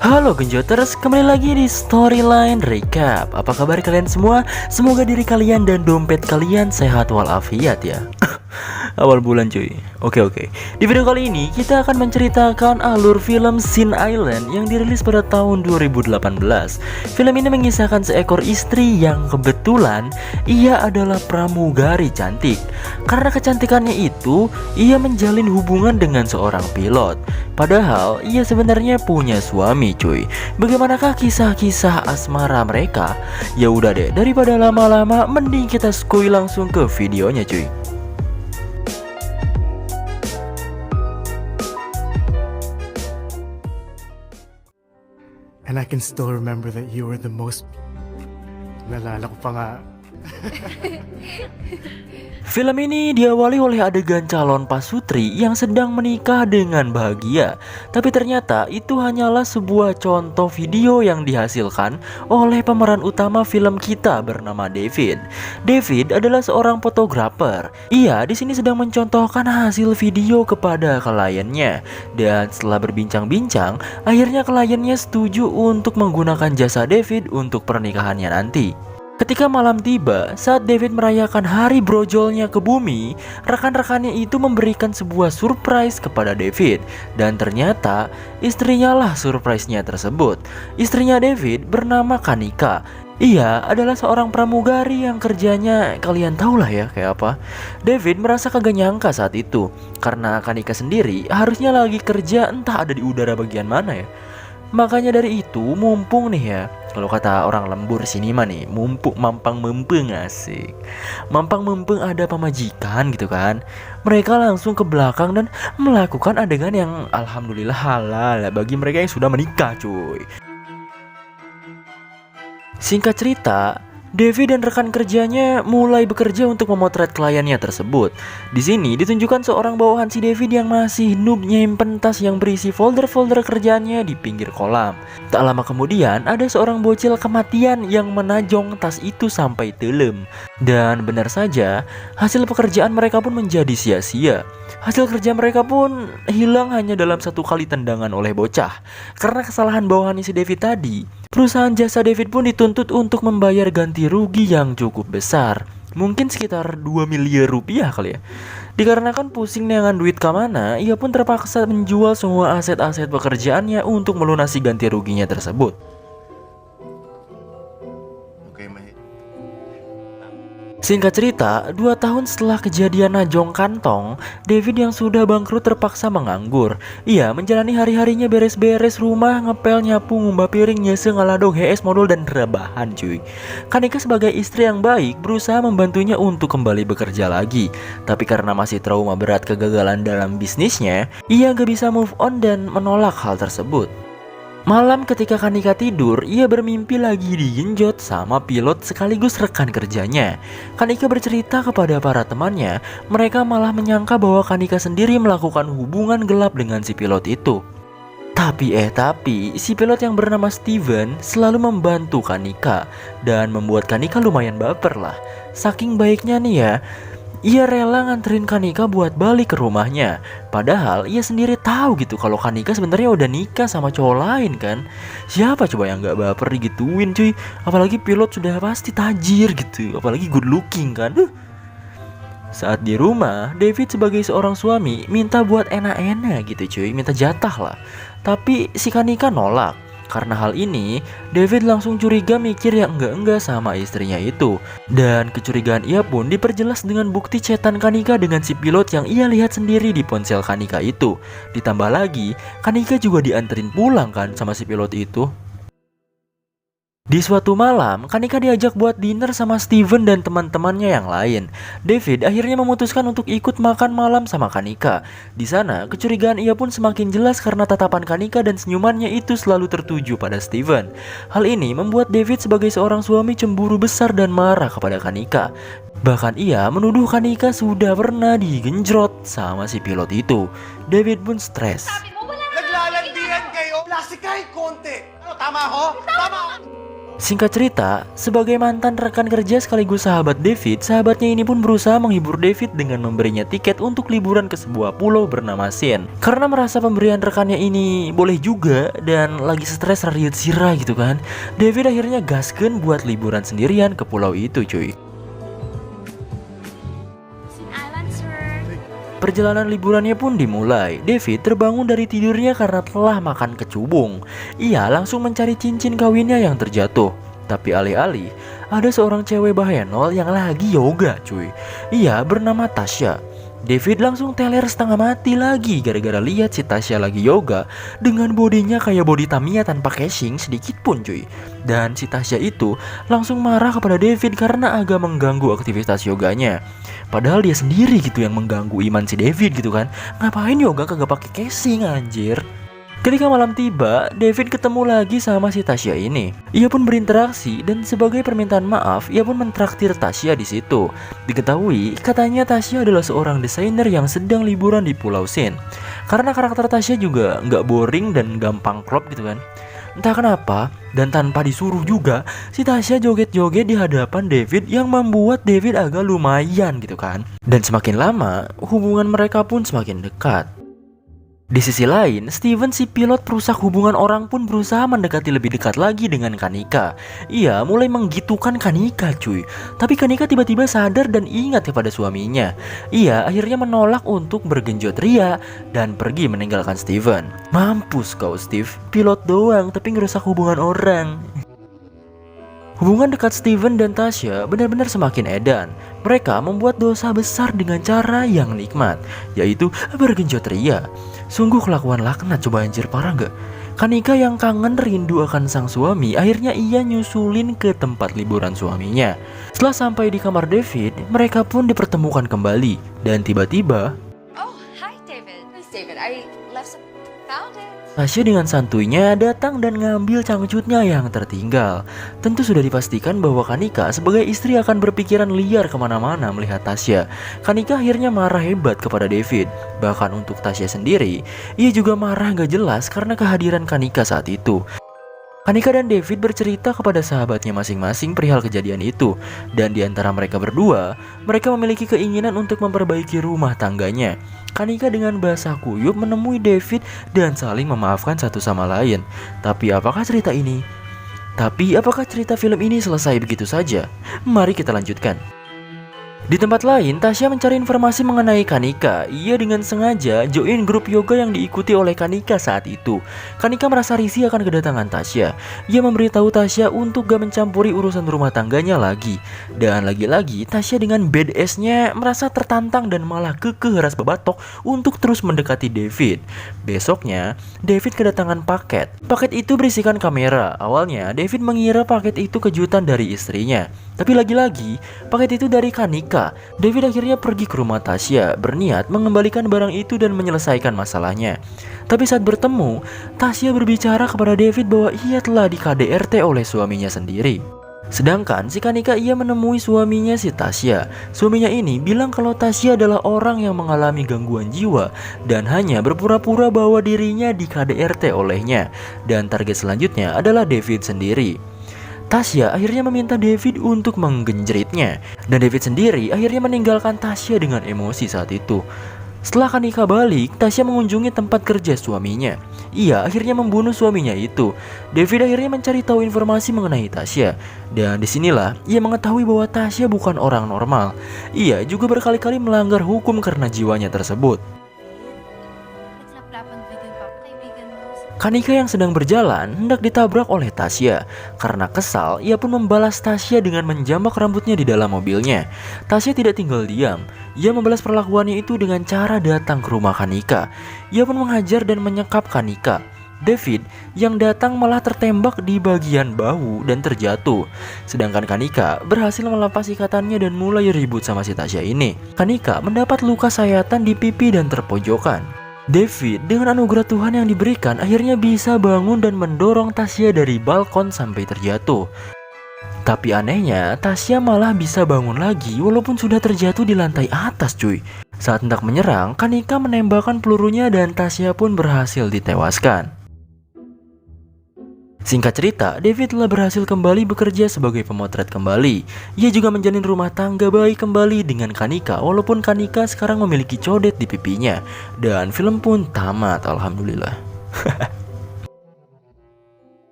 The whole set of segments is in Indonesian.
Halo Genjoters, kembali lagi di Storyline Recap. Apa kabar kalian semua? Semoga diri kalian dan dompet kalian sehat walafiat ya. Awal bulan cuy. Oke. Di video kali ini kita akan menceritakan alur film Sin Island yang dirilis pada tahun 2018. Film ini mengisahkan seekor istri yang kebetulan ia adalah pramugari cantik. Karena kecantikannya itu, ia menjalin hubungan dengan seorang pilot. Padahal ia sebenarnya punya suami cuy. Bagaimanakah kisah-kisah asmara mereka? Ya udah deh, daripada lama-lama mending kita skuy langsung ke videonya cuy. And I can still remember that you were the most... Nalala ko pa nga. Film ini diawali oleh adegan calon pasutri yang sedang menikah dengan bahagia. Tapi ternyata itu hanyalah sebuah contoh video yang dihasilkan oleh pemeran utama film kita bernama David. David adalah seorang fotografer. Ia di sini sedang mencontohkan hasil video kepada kliennya. Dan setelah berbincang-bincang, akhirnya kliennya setuju untuk menggunakan jasa David untuk pernikahannya nanti. Ketika malam tiba, saat David merayakan hari brojolnya ke bumi, rekan-rekannya itu memberikan sebuah surprise kepada David. Dan ternyata istrinya lah surprise-nya tersebut. Istrinya David bernama Kanika. Ia adalah seorang pramugari yang kerjanya kalian tahu lah ya kayak apa. David merasa kagak nyangka saat itu, karena Kanika sendiri harusnya lagi kerja entah ada di udara bagian mana ya. Makanya dari itu, mumpung nih ya, kalau kata orang lembur sini mah nih, mumpung mampang mempeng asik. Mampang mempeng ada pemajikan gitu kan. Mereka langsung ke belakang dan melakukan adegan yang alhamdulillah halal bagi mereka yang sudah menikah cuy. Singkat cerita, David dan rekan kerjanya mulai bekerja untuk memotret kliennya tersebut. Di sini ditunjukkan seorang bawahan si David yang masih noob nyimpen tas yang berisi folder-folder kerjaannya di pinggir kolam. Tak lama kemudian ada seorang bocil kematian yang menajong tas itu sampai teuleum. Dan benar saja, hasil pekerjaan mereka pun menjadi sia-sia. Hasil kerja mereka pun hilang hanya dalam satu kali tendangan oleh bocah. Karena kesalahan bawahannya si David tadi, perusahaan jasa David pun dituntut untuk membayar ganti rugi yang cukup besar. Mungkin sekitar 2 miliar rupiah kali ya. Dikarenakan pusing dengan duit kemana, ia pun terpaksa menjual semua aset-aset pekerjaannya untuk melunasi ganti ruginya tersebut. Singkat cerita, 2 tahun setelah kejadian najong kantong, David yang sudah bangkrut terpaksa menganggur. Ia menjalani hari-harinya beres-beres rumah, ngepel, nyapu, ngumbah piring, nyese, ngaladog, HS, modul, dan rebahan cuy. Kanika sebagai istri yang baik berusaha membantunya untuk kembali bekerja lagi. Tapi karena masih trauma berat kegagalan dalam bisnisnya, ia gak bisa move on dan menolak hal tersebut. Malam ketika Kanika tidur, ia bermimpi lagi digenjot sama pilot sekaligus rekan kerjanya. Kanika bercerita kepada para temannya, mereka malah menyangka bahwa Kanika sendiri melakukan hubungan gelap dengan si pilot itu. Tapi si pilot yang bernama Steven selalu membantu Kanika dan membuat Kanika lumayan baper lah. Saking baiknya nih ya, ia rela nganterin Kanika buat balik ke rumahnya. Padahal ia sendiri tahu gitu kalau Kanika sebenarnya udah nikah sama cowok lain kan. Siapa coba yang gak baper digituin cuy. Apalagi pilot sudah pasti tajir gitu. Apalagi good looking kan. Saat di rumah, David sebagai seorang suami minta buat enak-enak gitu cuy. Minta jatah lah. Tapi si Kanika nolak. Karena hal ini, David langsung curiga mikir yang enggak-enggak sama istrinya itu. Dan kecurigaan ia pun diperjelas dengan bukti chatan Kanika dengan si pilot yang ia lihat sendiri di ponsel Kanika itu. Ditambah lagi, Kanika juga dianterin pulang kan sama si pilot itu. Di suatu malam, Kanika diajak buat dinner sama Steven dan teman-temannya yang lain. David akhirnya memutuskan untuk ikut makan malam sama Kanika. Di sana, kecurigaan ia pun semakin jelas karena tatapan Kanika dan senyumannya itu selalu tertuju pada Steven. Hal ini membuat David sebagai seorang suami cemburu besar dan marah kepada Kanika. Bahkan ia menuduh Kanika sudah pernah digenjrot sama si pilot itu. David pun stres. Naglalandian kayo! Plastic kahit konti! Ano, tama ako? Tama! Singkat cerita, sebagai mantan rekan kerja sekaligus sahabat David, sahabatnya ini pun berusaha menghibur David dengan memberinya tiket untuk liburan ke sebuah pulau bernama Sen. Karena merasa pemberian rekannya ini boleh juga dan lagi stres rariut sirah gitu kan, David akhirnya gaskeun buat liburan sendirian ke pulau itu cuy. Perjalanan liburannya pun dimulai. David terbangun dari tidurnya karena telah makan kecubung. Ia langsung mencari cincin kawinnya yang terjatuh. Tapi alih-alih, ada seorang cewek bahenol yang lagi yoga cuy. Ia bernama Tasya. David langsung teler setengah mati lagi gara-gara lihat si Tasya lagi yoga dengan bodinya kayak body Tamiya tanpa casing sedikit pun cuy. Dan si Tasya itu langsung marah kepada David karena agak mengganggu aktivitas yoganya. Padahal dia sendiri gitu yang mengganggu iman si David gitu kan. Ngapain yoga kagak pakai casing anjir. Ketika malam tiba, David ketemu lagi sama si Tasya ini. Ia pun berinteraksi dan sebagai permintaan maaf, ia pun mentraktir Tasya di situ. Diketahui, katanya Tasya adalah seorang desainer yang sedang liburan di Pulau Sen. Karena karakter Tasya juga nggak boring dan gampang klop gitu kan. Entah kenapa, dan tanpa disuruh juga, si Tasya joget-joget di hadapan David yang membuat David agak lumayan gitu kan. Dan semakin lama, hubungan mereka pun semakin dekat. Di sisi lain, Steven si pilot perusak hubungan orang pun berusaha mendekati lebih dekat lagi dengan Kanika. Ia mulai menggitukan Kanika cuy. Tapi Kanika tiba-tiba sadar dan ingat kepada suaminya. Ia akhirnya menolak untuk bergenjot ria dan pergi meninggalkan Steven. Mampus kau Steve, pilot doang tapi ngerusak hubungan orang. Hubungan dekat Steven dan Tasya benar-benar semakin edan. Mereka membuat dosa besar dengan cara yang nikmat, yaitu bergenjot ria. Sungguh kelakuan laknat, coba anjir, parah gak? Kanika yang kangen rindu akan sang suami, akhirnya ia nyusulin ke tempat liburan suaminya. Setelah sampai di kamar David, mereka pun dipertemukan kembali. Dan tiba-tiba Oh, hi David. Who's David? I left some... Found it. Tasya dengan santuinya datang dan ngambil cangcutnya yang tertinggal. Tentu sudah dipastikan bahwa Kanika sebagai istri akan berpikiran liar kemana-mana melihat Tasya. Kanika akhirnya marah hebat kepada David. Bahkan untuk Tasya sendiri, ia juga marah gak jelas karena kehadiran Kanika saat itu. Kanika dan David bercerita kepada sahabatnya masing-masing perihal kejadian itu. Dan di antara mereka berdua, mereka memiliki keinginan untuk memperbaiki rumah tangganya. Kanika dengan bahasa kuyup menemui David dan saling memaafkan satu sama lain. Tapi apakah cerita film ini selesai begitu saja? Mari kita lanjutkan. Di tempat lain, Tasya mencari informasi mengenai Kanika. Ia dengan sengaja join grup yoga yang diikuti oleh Kanika saat itu. Kanika merasa risih akan kedatangan Tasya. Ia memberitahu Tasya untuk gak mencampuri urusan rumah tangganya lagi. Dan lagi-lagi, Tasya dengan badass-nya merasa tertantang dan malah kekeh ras bebatok untuk terus mendekati David. Besoknya, David kedatangan paket. Paket itu berisikan kamera. Awalnya, David mengira paket itu kejutan dari istrinya. Tapi lagi-lagi, paket itu dari Kanika. David akhirnya pergi ke rumah Tasya, berniat mengembalikan barang itu dan menyelesaikan masalahnya. Tapi saat bertemu, Tasya berbicara kepada David bahwa ia telah di KDRT oleh suaminya sendiri. Sedangkan si Kanika ia menemui suaminya si Tasya. Suaminya ini bilang kalau Tasya adalah orang yang mengalami gangguan jiwa dan hanya berpura-pura bahwa dirinya di KDRT olehnya. Dan target selanjutnya adalah David sendiri. Tasya akhirnya meminta David untuk menggenjritnya. Dan David sendiri akhirnya meninggalkan Tasya dengan emosi saat itu. Setelah Kanika balik, Tasya mengunjungi tempat kerja suaminya. Ia akhirnya membunuh suaminya itu. David akhirnya mencari tahu informasi mengenai Tasya. Dan disinilah ia mengetahui bahwa Tasya bukan orang normal. Ia juga berkali-kali melanggar hukum karena jiwanya tersebut. Kanika yang sedang berjalan hendak ditabrak oleh Tasya. Karena kesal, ia pun membalas Tasya dengan menjambak rambutnya di dalam mobilnya. Tasya tidak tinggal diam. Ia membalas perlakuannya itu dengan cara datang ke rumah Kanika. Ia pun menghajar dan menyekap Kanika. David yang datang malah tertembak di bagian bahu dan terjatuh. Sedangkan Kanika berhasil melepas ikatannya dan mulai ribut sama si Tasya ini. Kanika mendapat luka sayatan di pipi dan terpojokan. David dengan anugerah Tuhan yang diberikan akhirnya bisa bangun dan mendorong Tasya dari balkon sampai terjatuh. Tapi anehnya, Tasya malah bisa bangun lagi walaupun sudah terjatuh di lantai atas cuy. Saat hendak menyerang, Kanika menembakkan pelurunya dan Tasya pun berhasil ditewaskan. Singkat cerita, David telah berhasil kembali bekerja sebagai pemotret kembali. Ia juga menjalin rumah tangga baik kembali dengan Kanika, walaupun Kanika sekarang memiliki codet di pipinya. Dan film pun tamat, alhamdulillah.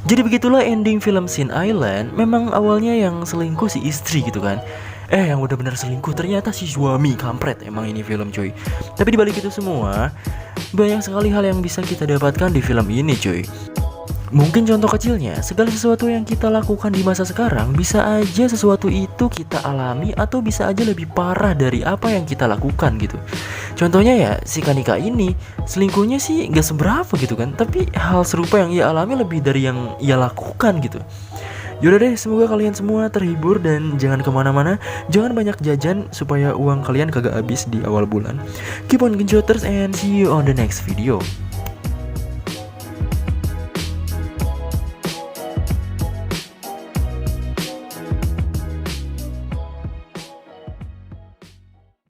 Jadi begitulah ending film Sin Island. Memang awalnya yang selingkuh si istri gitu kan. Yang benar-benar selingkuh ternyata si suami, kampret emang ini film cuy. Tapi dibalik itu semua, banyak sekali hal yang bisa kita dapatkan di film ini cuy. Mungkin contoh kecilnya, segala sesuatu yang kita lakukan di masa sekarang bisa aja sesuatu itu kita alami atau bisa aja lebih parah dari apa yang kita lakukan gitu. Contohnya ya si Kanika ini, selingkuhnya sih gak seberapa gitu kan, tapi hal serupa yang ia alami lebih dari yang ia lakukan gitu. Yaudah deh, semoga kalian semua terhibur dan jangan kemana-mana. Jangan banyak jajan supaya uang kalian kagak habis di awal bulan. Keep on genjoters and see you on the next video.